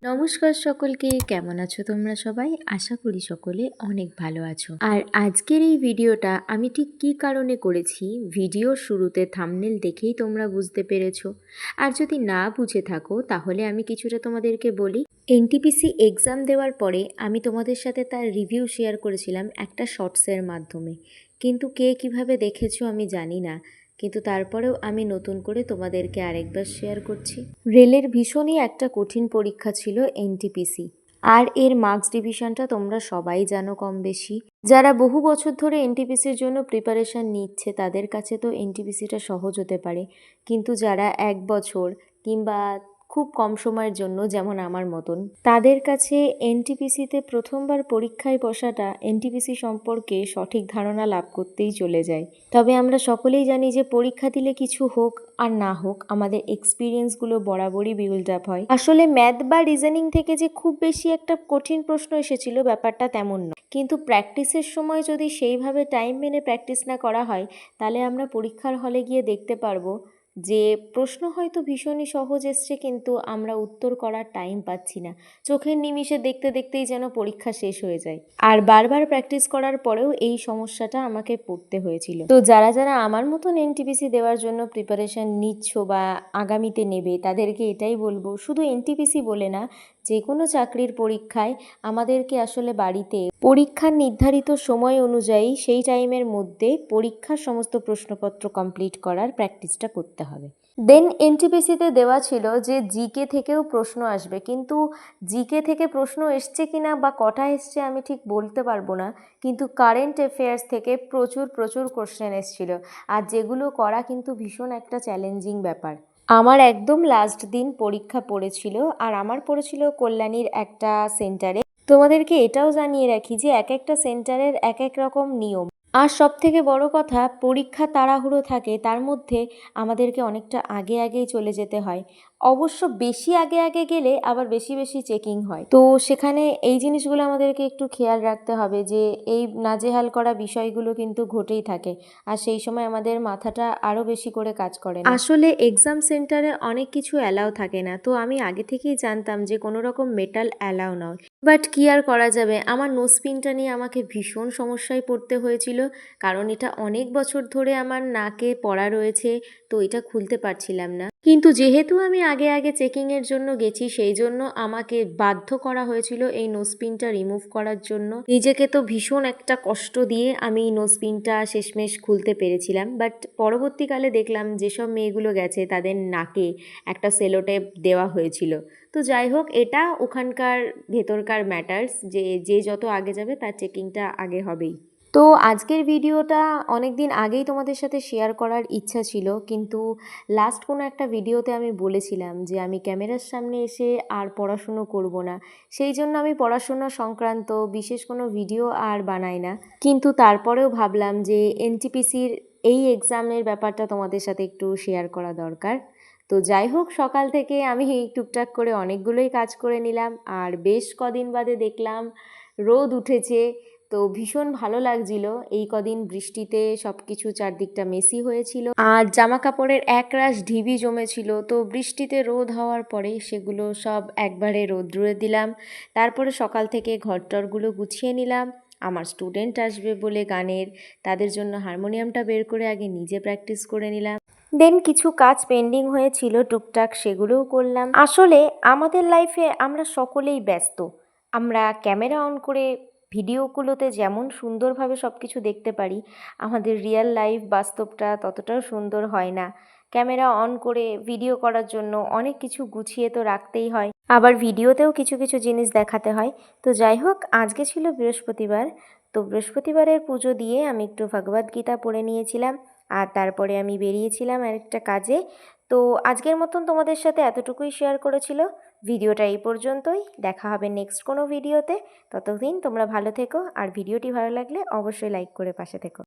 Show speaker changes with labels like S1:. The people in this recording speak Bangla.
S1: নমস্কার সকলকে, কেমন আছো তোমরা সবাই? আশা করি সকলে অনেক ভালো আছো। আর আজকের এই ভিডিওটা আমি ঠিক কী কারণে করেছি, ভিডিওর শুরুতে থাম্বনেল দেখেই তোমরা বুঝতে পেরেছো। আর যদি না বুঝে থাকো তাহলে আমি কিছুটা তোমাদেরকে বলি। এনটিপিসি এক্সাম দেওয়ার পরে আমি তোমাদের সাথে তার রিভিউ শেয়ার করেছিলাম একটা শর্টসের মাধ্যমে, কিন্তু কে কিভাবে দেখেছো আমি জানি না, কিন্তু তারপরেও আমি নতুন করে তোমাদেরকে আরেকবার শেয়ার করছি। রেলের ভীষণই একটা কঠিন পরীক্ষা ছিল এনটিপিসি, আর এর মার্কস ডিভিশনটা তোমরা সবাই জানো কম বেশি। যারা বহু বছর ধরে এনটিপিসির জন্য প্রিপারেশান নিচ্ছে তাদের কাছে তো এনটিপিসিটা সহজ হতে পারে, কিন্তু যারা 1 বছর কিংবা খুব কম সময়ের জন্য, যেমন আমার মতন, তাদের কাছে এনটিপিসিতে প্রথমবার পরীক্ষায় বসাটা এনটিপিসি সম্পর্কে সঠিক ধারণা লাভ করতেই চলে যায়। তবে আমরা সকলেই জানি যে পরীক্ষা দিলে কিছু হোক আর না হোক আমাদের এক্সপিরিয়েন্সগুলো বরাবরই বিল্ড আপ হয়। আসলে ম্যাথ বা রিজনিং থেকে যে খুব বেশি একটা কঠিন প্রশ্ন এসেছিল ব্যাপারটা তেমন নয়, কিন্তু প্র্যাকটিসের সময় যদি সেইভাবে টাইম মেনে প্র্যাকটিস না করা হয় তাহলে আমরা পরীক্ষার হলে গিয়ে দেখতে পারবো যে প্রশ্ন হয়তো ভীষণই সহজ এসছে, কিন্তু আমরা উত্তর করার টাইম পাচ্ছি না। চোখের নিমিষে দেখতে দেখতেই যেন পরীক্ষা শেষ হয়ে যায়। আর বারবার প্র্যাকটিস করার পরেও এই সমস্যাটা আমাকে পড়তে হয়েছিল। তো যারা যারা আমার মতন এনটিপিসি দেওয়ার জন্য প্রিপারেশন নিচ্ছ বা আগামীতে নেবে, তাদেরকে এটাই বলবো, শুধু এনটিপিসি বলে না, যে কোনো চাকরির পরীক্ষায় আমাদেরকে আসলে বাড়িতে পরীক্ষার নির্ধারিত সময় অনুযায়ী সেই টাইমের মধ্যে পরীক্ষার সমস্ত প্রশ্নপত্র কমপ্লিট করার প্র্যাকটিসটা করতে হবে। দেন এনটিপিসিতে দেওয়া ছিল যে জিকে থেকেও প্রশ্ন আসবে, কিন্তু জিকে থেকে প্রশ্ন এসছে কিনা বা কটা এসছে আমি ঠিক বলতে পারবো না, কিন্তু কারেন্ট অ্যাফেয়ার্স থেকে প্রচুর প্রচুর কোশ্চেন এসেছিল, আর যেগুলো করা কিন্তু ভীষণ একটা চ্যালেঞ্জিং ব্যাপার। আমার একদম লাস্ট দিন পরীক্ষা পড়েছিল, আর আমার পড়েছিল কল্যাণীর একটা সেন্টারে। তোমাদেরকে এটাও জানিয়ে রাখি যে এক একটা সেন্টারের এক এক রকম নিয়ম, আর সব থেকে বড় কথা, পরীক্ষা তাড়াহুড়ো থাকে, তার মধ্যে আমাদেরকে অনেকটা আগে আগেই চলে যেতে হয়। অবশ্য বেশি আগে আগে গেলে আবার বেশি বেশি চেকিং হয়, তো সেখানে এই জিনিসগুলো আমাদেরকে একটু খেয়াল রাখতে হবে যে এই নাজেহাল করা বিষয়গুলো কিন্তু ঘটেই থাকে, আর সেই সময় আমাদের মাথাটা আরও বেশি করে কাজ করে না। আসলে এক্সাম সেন্টারে অনেক কিছু অ্যালাউ থাকে না, তো আমি আগে থেকেই জানতাম যে কোনো রকম মেটাল অ্যালাউ নয়, বাট কি আর করা যাবে, আমার নোজপিনটা নিয়ে আমাকে ভীষণ সমস্যায় পড়তে হয়েছিল, কারণ এটা অনেক বছর ধরে আমার নাকে পড়া রয়েছে, তো এটা খুলতে পারছিলাম না। কিন্তু যেহেতু আমি আগে আগে চেকিংয়ের জন্য গেছি, সেই জন্য আমাকে বাধ্য করা হয়েছিল এই নোজপিনটা রিমুভ করার জন্য। নিজেকে তো ভীষণ একটা কষ্ট দিয়ে আমি নোজপিনটা শেষমেশ খুলতে পেরেছিলাম, বাট পরবর্তীকালে দেখলাম যেসব মেয়েগুলো গেছে তাদের নাকে একটা সেলোটেপ দেওয়া হয়েছিল। তো যাই হোক, এটা ওখানকার ভেতরকার ম্যাটার্স, যে যে যত আগে যাবে তার চেকিংটা আগে হবেই। তো আজকের ভিডিওটা অনেক দিন আগেই তোমাদের সাথে শেয়ার করার ইচ্ছা ছিল, কিন্তু লাস্ট কোনো একটা ভিডিওতে আমি বলেছিলাম যে আমি ক্যামেরার সামনে এসে আর পড়াশুনো করব না, সেই জন্য আমি পড়াশোনা সংক্রান্ত বিশেষ কোনো ভিডিও আর বানাই না। কিন্তু তারপরেও ভাবলাম যে এনটিপিসির এই এক্সামের ব্যাপারটা তোমাদের সাথে একটু শেয়ার করা দরকার। তো যাই হোক, সকাল থেকে আমি টুকটাক করে অনেকগুলোই কাজ করে নিলাম, আর বেশ কদিন বাদে দেখলাম রোদ উঠেছে, তো ভীষণ ভালো লাগছিল। এই কদিন বৃষ্টিতে সব কিছু চারদিকটা মেসি হয়েছিল, আর জামা কাপড়ের একরাশ ঢিবি জমেছিল, তো বৃষ্টিতে রোদ হওয়ার পরে সেগুলো সব একবারে রোদ্রুয়ে দিলাম। তারপরে সকাল থেকে ঘরটরগুলো গুছিয়ে নিলাম। আমার স্টুডেন্ট আসবে বলে গানের, তাদের জন্য হারমোনিয়ামটা বের করে আগে নিজে প্র্যাকটিস করে নিলাম। দেন কিছু কাজ পেন্ডিং হয়েছিল টুকটাক, সেগুলোও করলাম। আসলে আমাদের লাইফে আমরা সকলেই ব্যস্ত, আমরা ক্যামেরা অন করে ভিডিওগুলোতে যেমন সুন্দরভাবে সব কিছু দেখতে পারি, আমাদের রিয়েল লাইফ বাস্তবটা ততটাও সুন্দর হয় না। ক্যামেরা অন করে ভিডিও করার জন্য অনেক কিছু গুছিয়ে তো রাখতেই হয়, আবার ভিডিওতেও কিছু কিছু জিনিস দেখাতে হয়। তো যাই হোক, আজকে ছিল বৃহস্পতিবার, তো বৃহস্পতিবারের পুজো দিয়ে আমি একটু ভগবদ গীতা পড়ে নিয়েছিলাম, আর তারপরে আমি বেরিয়েছিলাম আরেকটা কাজে। তো আজকের মতন তোমাদের সাথে এতটুকুই শেয়ার করেছিল। ভিডিওটা এই পর্যন্তই, দেখা হবে নেক্সট কোনো ভিডিওতে। ততদিন তোমরা ভালো থেকো, আর ভিডিওটি ভালো লাগলে অবশ্যই লাইক করে পাশে থেকো।